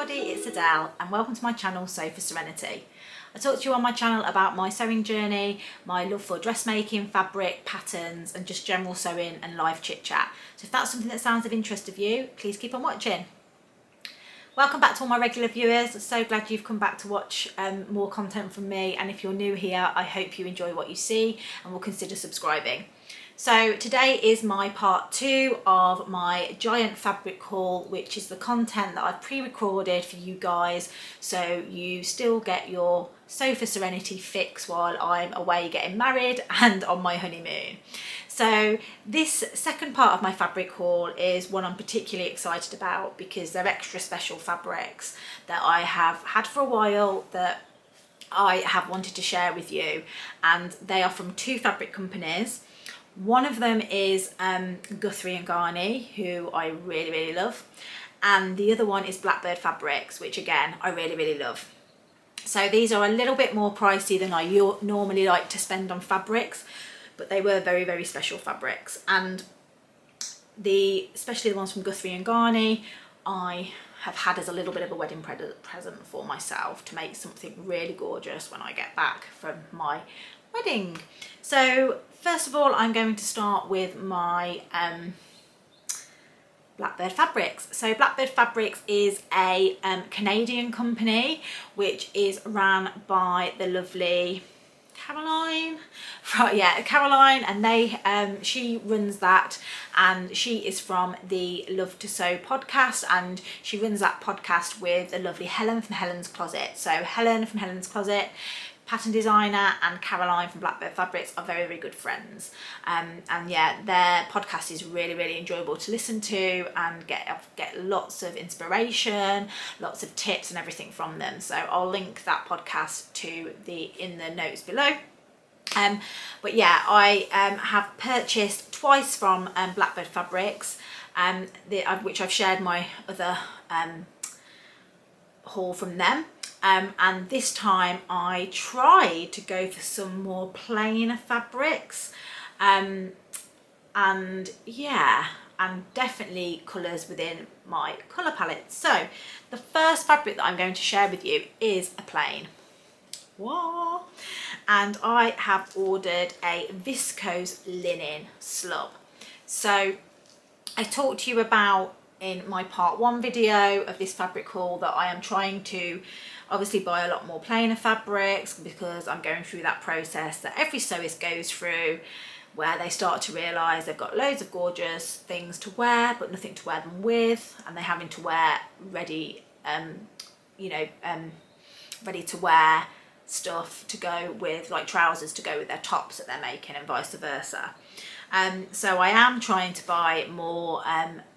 everybody, it's Adele and welcome to my channel Sew for Serenity. I talk to you on my channel about my sewing journey, my love for dressmaking, fabric, patterns and just general sewing and live chit chat. So if that's something that sounds of interest of you, please keep on watching. Welcome back to all my regular viewers. I'm so glad you've come back to watch more content from me, and if you're new here, I hope you enjoy what you see and will consider subscribing. So today is my part 2 of my giant fabric haul, which is the content that I've pre-recorded for you guys so you still get your Sew for Serenity fix while I'm away getting married and on my honeymoon. So this second part of my fabric haul is one I'm particularly excited about because they're extra special fabrics that I have had for a while that I have wanted to share with you, and they are from 2 fabric companies. One of them is Guthrie and Ghani, who I really love, and the other one is Blackbird Fabrics, which again I really love. So these are a little bit more pricey than I normally like to spend on fabrics, but they were very special fabrics, and especially the ones from Guthrie and Ghani I have had as a little bit of a wedding present for myself to make something really gorgeous when I get back from my wedding. So first of all, I'm going to start with my Blackbird Fabrics. So Blackbird Fabrics is a Canadian company which is ran by the lovely Caroline, right? Yeah, Caroline, and she runs that, and she is from the Love to Sew podcast, and she runs that podcast with the lovely Helen from Helen's Closet. So Helen from Helen's Closet, pattern designer, and Caroline from Blackbird Fabrics are very good friends, and yeah, their podcast is really enjoyable to listen to and get lots of inspiration, lots of tips and everything from them. So I'll link that podcast in the notes below. But yeah, I have purchased twice from Blackbird Fabrics, which I've shared my other haul from them. And this time I tried to go for some more plain fabrics, and yeah, and definitely colours within my colour palette. So the first fabric that I'm going to share with you is a plain. What? And I have ordered a VISCOSE linen SLUB. So I talked to you about in my part 1 video of this fabric haul that I am trying to obviously buy a lot more plainer fabrics because I'm going through that process that every sewist goes through, where they start to realise they've got loads of gorgeous things to wear but nothing to wear them with, and they're having to wear ready to wear stuff to go with, like trousers to go with their tops that they're making, and vice versa. So I am trying to buy more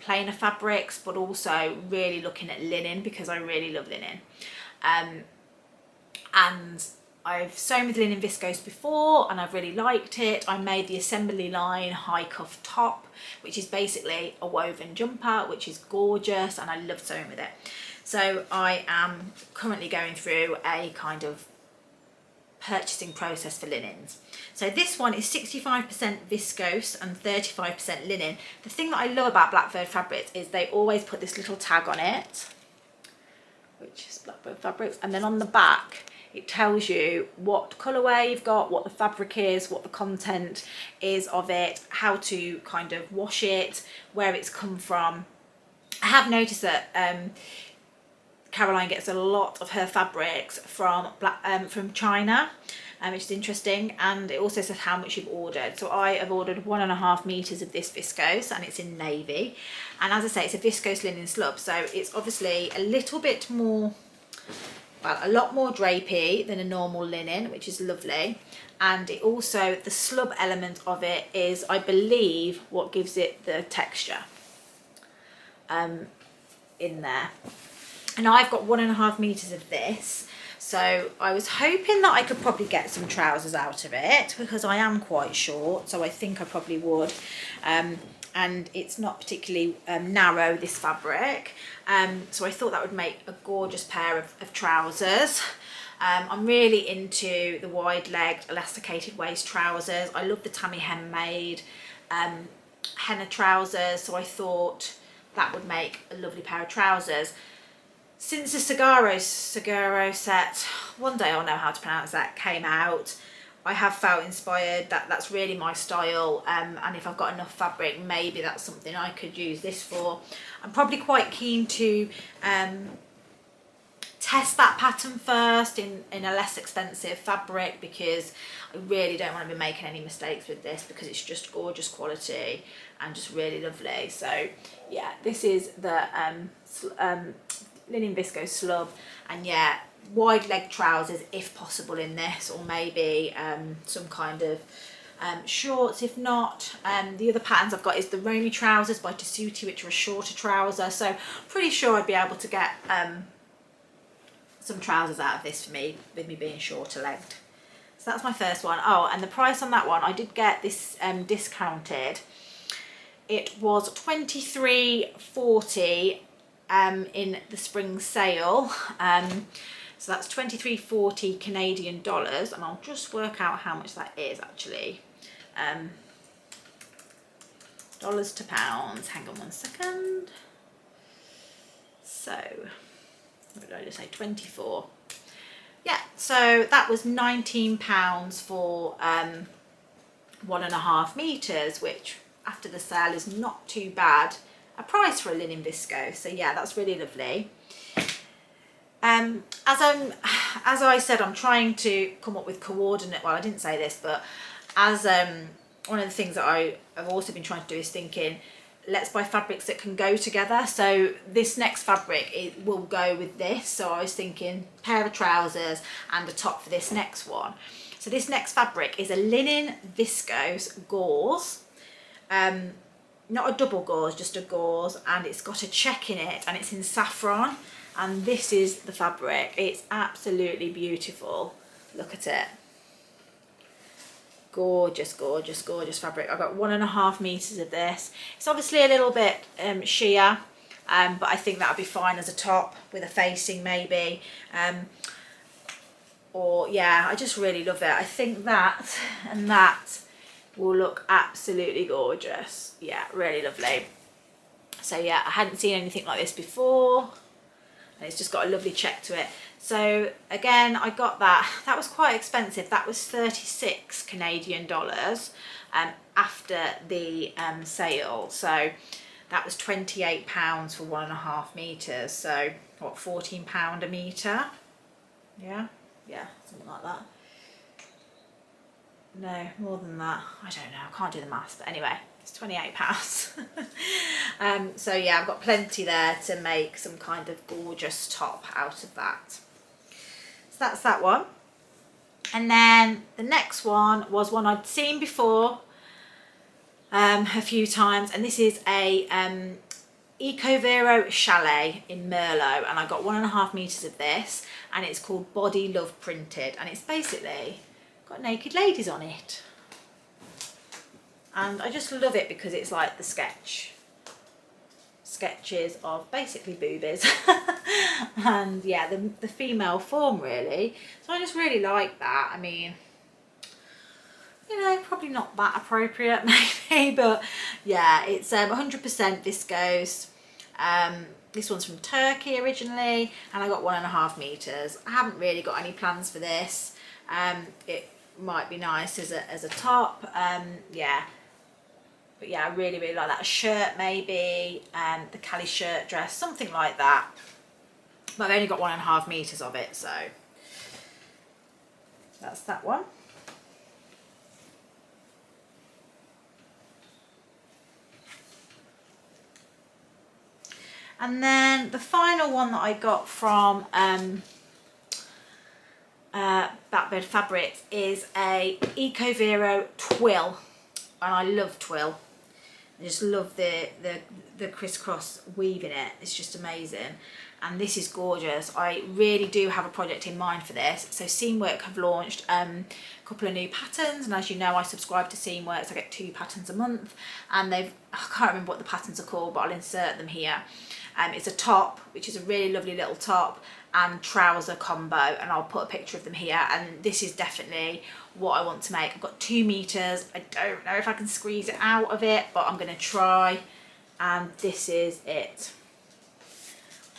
plainer fabrics, but also really looking at linen because I really love linen. And I've sewn with linen viscose before and I've really liked it. I made the assembly line high cuff top, which is basically a woven jumper, which is gorgeous, and I love sewing with it. So I am currently going through a kind of purchasing process for linens. So this one is 65% viscose and 35% linen. The thing that I love about Blackbird Fabrics is they always put this little tag on it, which is Blackbird Fabrics, and then on the back it tells you what colourway you've got, what the fabric is, what the content is of it, how to kind of wash it, where it's come from. I have noticed that Caroline gets a lot of her fabrics from China, which is interesting, and it also says how much you've ordered. So I have ordered 1.5 meters of this viscose, and it's in navy, and as I say, it's a viscose linen SLUB, so it's obviously a little bit more, well, a lot more drapey than a normal linen, which is lovely. And it also, the SLUB element of it is, I believe, what gives it the texture in there. And I've got 1.5 meters of this, so I was hoping that I could probably get some trousers out of it because I am quite short, so I think I probably would. And it's not particularly narrow, this fabric, so I thought that would make a gorgeous pair of trousers. I'm really into the wide-legged elasticated waist trousers. I love the Tammy Hem-made henna trousers, so I thought that would make a lovely pair of trousers. since the Seguro set, one day I'll know how to pronounce that, came out, I have felt inspired that that's really my style, and if I've got enough fabric, maybe that's something I could use this for. I'm probably quite keen to test that pattern first in a less expensive fabric, because I really don't want to be making any mistakes with this, because it's just gorgeous quality and just really lovely. So yeah, this is the linen viscose slub, and yeah, wide leg trousers if possible in this, or maybe some kind of shorts if not. The other patterns I've got is the Romy trousers by Tessuti, which are a shorter trouser, so pretty sure I'd be able to get some trousers out of this for me, with me being shorter legged. So that's my first one. Oh, and the price on that one, I did get this discounted. It was $23.40 in the spring sale. So that's $23.40 Canadian dollars, and I'll just work out how much that is actually. Dollars to pounds, hang on one second. So, what did I just say, 24. Yeah, so that was £19 for 1.5 meters, which after the sale is not too bad a price for a linen viscose. So yeah, that's really lovely. As I said, I'm trying to come up with coordinate, well I didn't say this, but as one of the things that I've also been trying to do is thinking, let's buy fabrics that can go together. So this next fabric, it will go with this. So I was thinking pair of trousers and a top for this next one. So this next fabric is a linen viscose gauze. Not a double gauze, just a gauze, and it's got a check in it, and it's in saffron, and this is the fabric. It's absolutely beautiful. Look at it. Gorgeous, gorgeous, gorgeous fabric. I've got 1.5 meters of this. It's obviously a little bit sheer, but I think that would be fine as a top with a facing maybe. Or yeah, I just really love it. I think that and that will look absolutely gorgeous. Yeah, really lovely. So yeah, I hadn't seen anything like this before, and it's just got a lovely check to it. So again, I got that. That was quite expensive. That was 36 Canadian dollars after the sale. So that was £28 for 1.5 meters. So what, £14 a meter? Yeah, yeah, something like that. No, more than that. I don't know. I can't do the maths, but anyway, it's £28. So yeah, I've got plenty there to make some kind of gorgeous top out of that. So that's that one. And then the next one was one I'd seen before a few times, and this is a Ecovero Chalet in Merlot, and I got 1.5 meters of this, and it's called Body Love Printed, and it's basically got naked ladies on it, and I just love it because it's like the sketches of basically boobies and yeah, the female form really. So I just really like that. I mean, you know, probably not that appropriate maybe, but yeah, it's 100% viscose. This one's from Turkey originally, and I got 1.5 meters. I haven't really got any plans for this. It might be nice as a top. Yeah, but yeah, I really like that. A shirt maybe, the Cali shirt dress, something like that. But I've only got 1.5 meters of it, so that's that one. And then the final one that I got from Blackbird Fabrics is a Ecovero twill, and I love twill. I just love the crisscross weave in it. It's just amazing, and this is gorgeous. I really do have a project in mind for this. So Seamwork have launched a couple of new patterns, and as you know, I subscribe to Seamwork, so I get 2 patterns a month, and I can't remember what the patterns are called, but I'll insert them here. It's a top, which is a really lovely little top, and trouser combo, and I'll put a picture of them here, and this is definitely what I want to make. I've got 2 meters. I don't know if I can squeeze it out of it, but I'm going to try, and this is it.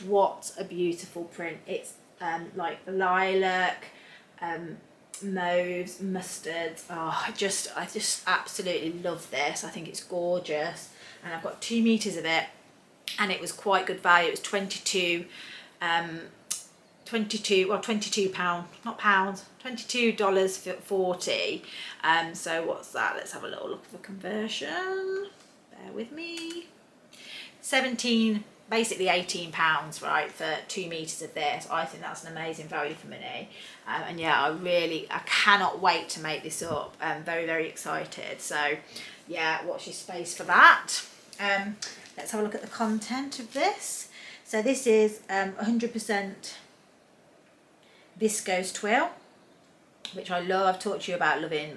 what a beautiful print. It's like lilac, mauves, mustards. Oh, I just absolutely love this. I think it's gorgeous, and I've got 2 meters of it, and it was quite good value. It was 22 £22, not pounds, $22.40. So what's that? Let's have a little look at the conversion. Bear with me. 17, basically £18, right, for 2 meters of this. I think that's an amazing value for money. And yeah, I cannot wait to make this up. I'm very, very excited. So yeah, watch this space for that. Let's have a look at the content of this. So this is 100% viscose twill, which I love. I've talked to you about loving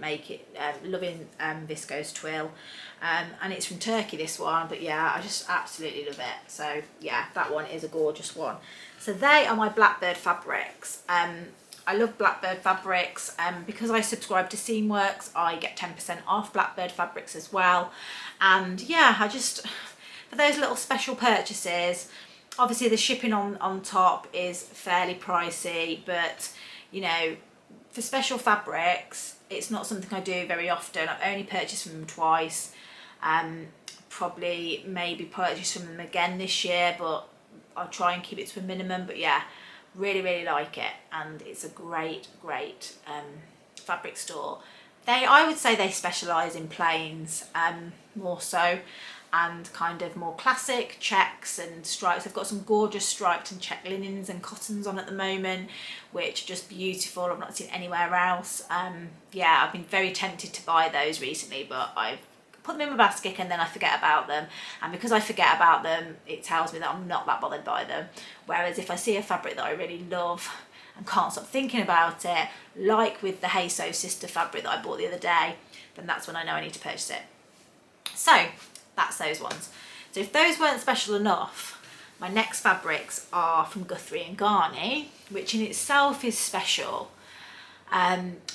viscose twill, and it's from Turkey, this one, but yeah, I just absolutely love it. So yeah, that one is a gorgeous one. So they are my Blackbird Fabrics. I love Blackbird Fabrics, because I subscribe to Seamworks, I get 10% off Blackbird Fabrics as well. And yeah, I just, for those little special purchases, obviously the shipping on top is fairly pricey, but you know, for special fabrics, it's not something I do very often. I've only purchased from them twice. Probably maybe purchase from them again this year, but I'll try and keep it to a minimum. But yeah, really, really like it, and it's a great fabric store. I would say they specialise in plains, more so, and kind of more classic checks and stripes. They've got some gorgeous striped and check linens and cottons on at the moment, which are just beautiful. I've not seen anywhere else. Yeah, I've been very tempted to buy those recently, but I've put them in my basket and then I forget about them. And because I forget about them, it tells me that I'm not that bothered by them. Whereas if I see a fabric that I really love and can't stop thinking about it, like with the Hey So Sister fabric that I bought the other day, then that's when I know I need to purchase it. So that's those ones. So if those weren't special enough, my next fabrics are from Guthrie and Ghani, which in itself is special.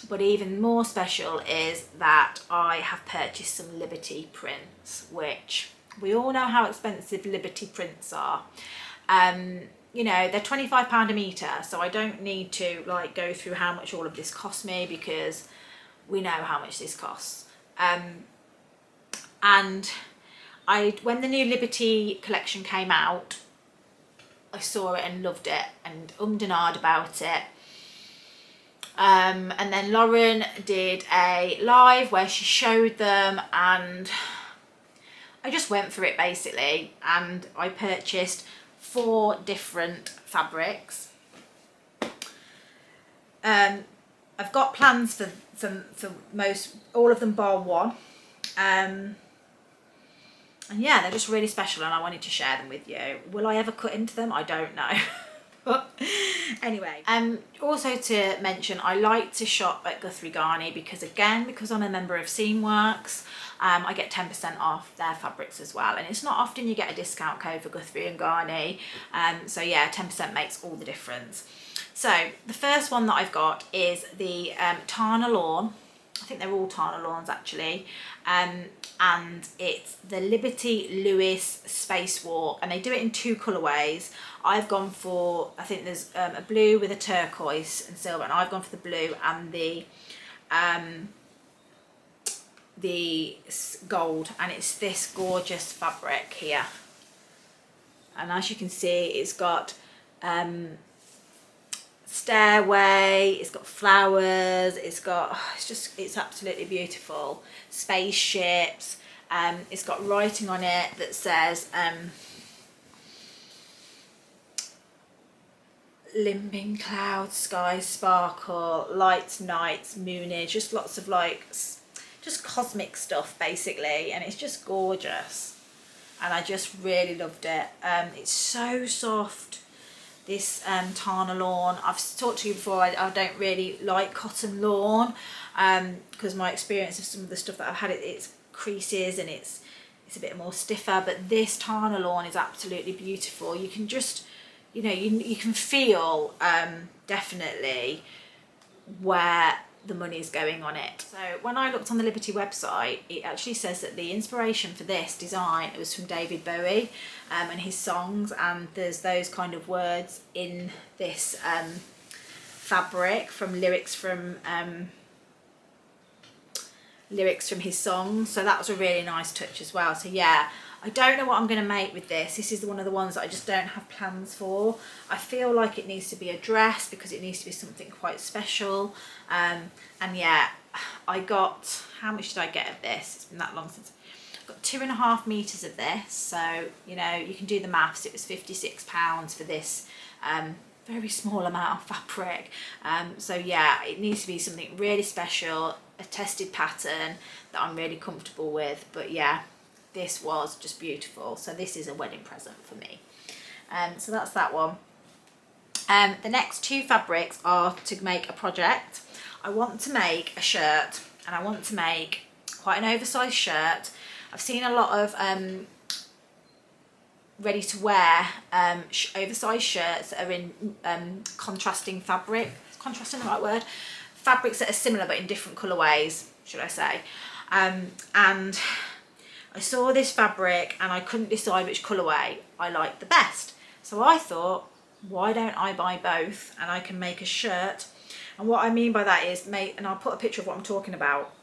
But even more special is that I have purchased some Liberty prints, which we all know how expensive Liberty prints are. You know, they're £25 a metre, so I don't need to like go through how much all of this cost me, because we know how much this costs. And when the new Liberty collection came out, I saw it and loved it and and ahed about it. And then Lauren did a live where she showed them, and I just went for it basically, and I purchased 4 different fabrics. I've got plans for all of them bar one. And yeah, they're just really special and I wanted to share them with you. Will I ever cut into them? I don't know. But anyway, also to mention, I like to shop at Guthrie Ghani because I'm a member of Seamworks, I get 10% off their fabrics as well, and it's not often you get a discount code for Guthrie and Ghani, so yeah, 10% makes all the difference. So the first one that I've got is the Tana lawn. I think they're all Tana lawns actually, and it's the Liberty Lewis Spacewalk, and they do it in 2 colourways. I've gone for, I think there's a blue with a turquoise and silver, and I've gone for the blue and the gold, and it's this gorgeous fabric here. And as you can see, it's got stairway, it's got flowers, it's absolutely beautiful. Spaceships, it's got writing on it that says limbing clouds, skies sparkle, lights, nights, moonage, just lots of like just cosmic stuff basically, and it's just gorgeous, and I just really loved it. It's so soft, this Tana lawn. I've talked to you before, I don't really like cotton lawn, because my experience of some of the stuff that I've had, it's creases and it's a bit more stiffer, but this Tana lawn is absolutely beautiful. You can just, you know, you can feel definitely where the money is going on it. So when I looked on the Liberty website, it actually says that the inspiration for this design was from David Bowie and his songs, and there's those kind of words in this fabric from lyrics from his songs. So that was a really nice touch as well. So yeah, I don't know what I'm going to make with this. This is one of the ones that I just don't have plans for. I feel like it needs to be a dress because it needs to be something quite special. And yeah, I got, how much did I get of this? It's been that long since. I got 2.5 meters of this. So, you know, you can do the maths. It was £56 for this very small amount of fabric. So yeah, it needs to be something really special, a tested pattern that I'm really comfortable with. But yeah, this was just beautiful. So this is a wedding present for me. So that's that one. The next 2 fabrics are to make a project. I want to make a shirt, and I want to make quite an oversized shirt. I've seen a lot of ready to wear oversized shirts that are in contrasting fabric. Is contrasting the right word? Fabrics that are similar but in different colourways, should I say. And I saw this fabric and I couldn't decide which colourway I liked the best. So I thought, why don't I buy both and I can make a shirt? And what I mean by that is, and I'll put a picture of what I'm talking about,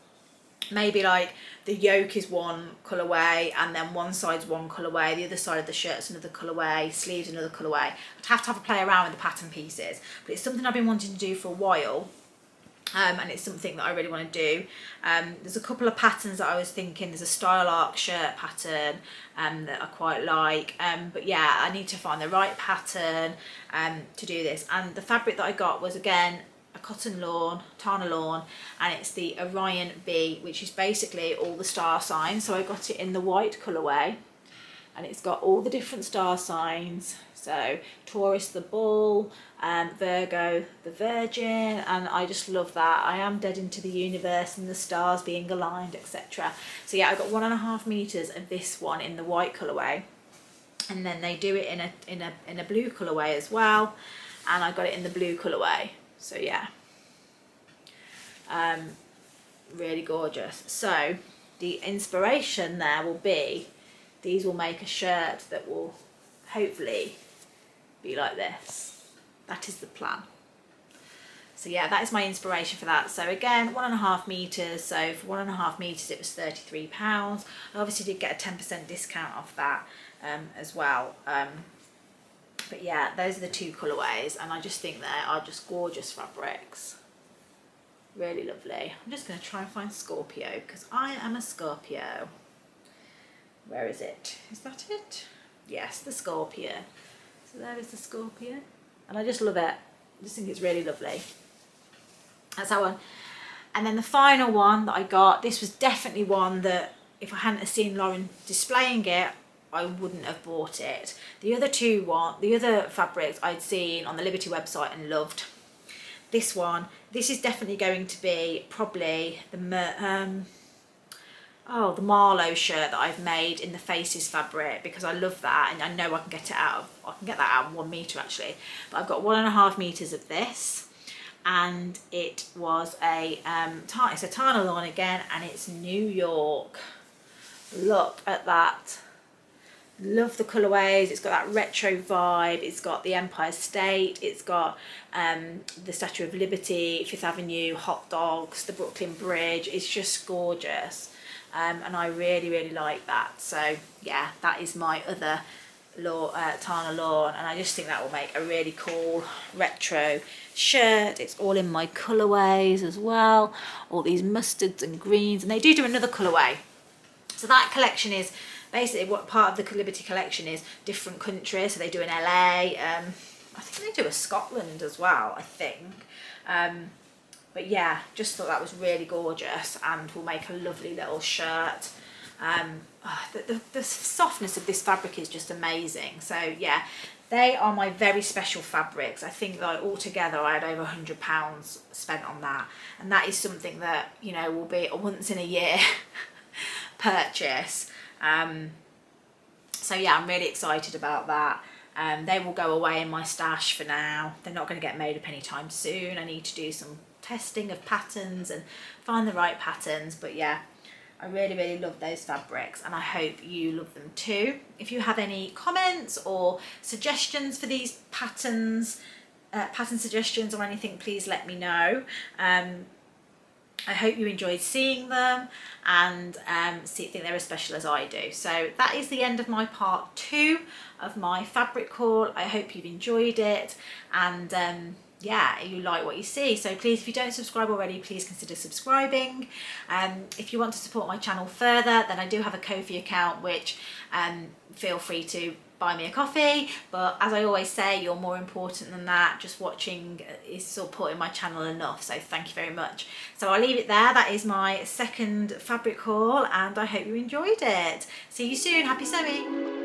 maybe like the yoke is one colourway and then one side's one colourway, the other side of the shirt's another colourway, sleeves another colourway. I'd have to have a play around with the pattern pieces, but it's something I've been wanting to do for a while. And it's something that I really want to do. There's a couple of patterns that I was thinking. There's a style arc shirt pattern that I quite like, but yeah, I need to find the right pattern to do this. And the fabric that I got was, again, a cotton lawn, Tana lawn, and it's the Orion B, which is basically all the star signs. So I got it in the white colourway, and it's got all the different star signs. So Taurus the bull, Virgo the virgin, and I just love that. I am dead into the universe and the stars being aligned, etc. So yeah, I got 1.5 meters of this one in the white colourway, and then they do it in a blue colourway as well, and I got it in the blue colourway. So yeah, really gorgeous. So the inspiration there will be, these will make a shirt that will hopefully be like this. That is the plan. So yeah, that is my inspiration for that. So again, 1.5 meters. So for 1.5 meters, it was £33. I obviously did get a 10% discount off that as well. But yeah, those are the 2 colourways, and I just think they are just gorgeous fabrics. Really lovely. I'm just going to try and find Scorpio because I am a Scorpio. Where is it? Is that it? Yes, the Scorpio. So there is the Scorpio, and I just love it. I just think it's really lovely. That's that one. And then the final one that I got, this was definitely one that if I hadn't seen Lauren displaying it, I wouldn't have bought it. The other fabrics I'd seen on the Liberty website and loved. This one, this is definitely going to be probably the Marlowe shirt that I've made in the Faces fabric, because I love that, and I know I can get that out of 1 meter actually. But I've got 1.5 meters of this, and it was it's a Tana lawn again, and it's New York. Look at that. Love the colourways. It's got that retro vibe. It's got the Empire State. It's got the Statue of Liberty, Fifth Avenue, hot dogs, the Brooklyn Bridge. It's just gorgeous. And I really, really like that. So yeah, that is my other Tana lawn, and I just think that will make a really cool retro shirt. It's all in my colourways as well, all these mustards and greens, and they do another colourway. So that collection is basically, what part of the Liberty collection is different countries. So they do in LA, I think they do a Scotland as well, I think. But yeah, just thought that was really gorgeous and will make a lovely little shirt. The softness of this fabric is just amazing. So yeah, they are my very special fabrics. I think that altogether I had over £100 spent on that, and that is something that, you know, will be a once in a year purchase. So yeah, I'm really excited about that. They will go away in my stash for now. They're not going to get made up anytime soon. I need to do some testing of patterns and find the right patterns. But yeah, I really love those fabrics, and I hope you love them too. If you have any comments or suggestions for these patterns, pattern suggestions or anything, please let me know. I hope you enjoyed seeing them and think they're as special as I do. So that is the end of my part 2 of my fabric haul. I hope you've enjoyed it, and yeah, you like what you see. So please, if you don't subscribe already, please consider subscribing. If you want to support my channel further, then I do have a Ko-fi account, which feel free to buy me a coffee. But as I always say, you're more important than that. Just watching is supporting my channel enough, so thank you very much. So I'll leave it there. That is my second fabric haul, and I hope you enjoyed it. See you soon. Happy sewing.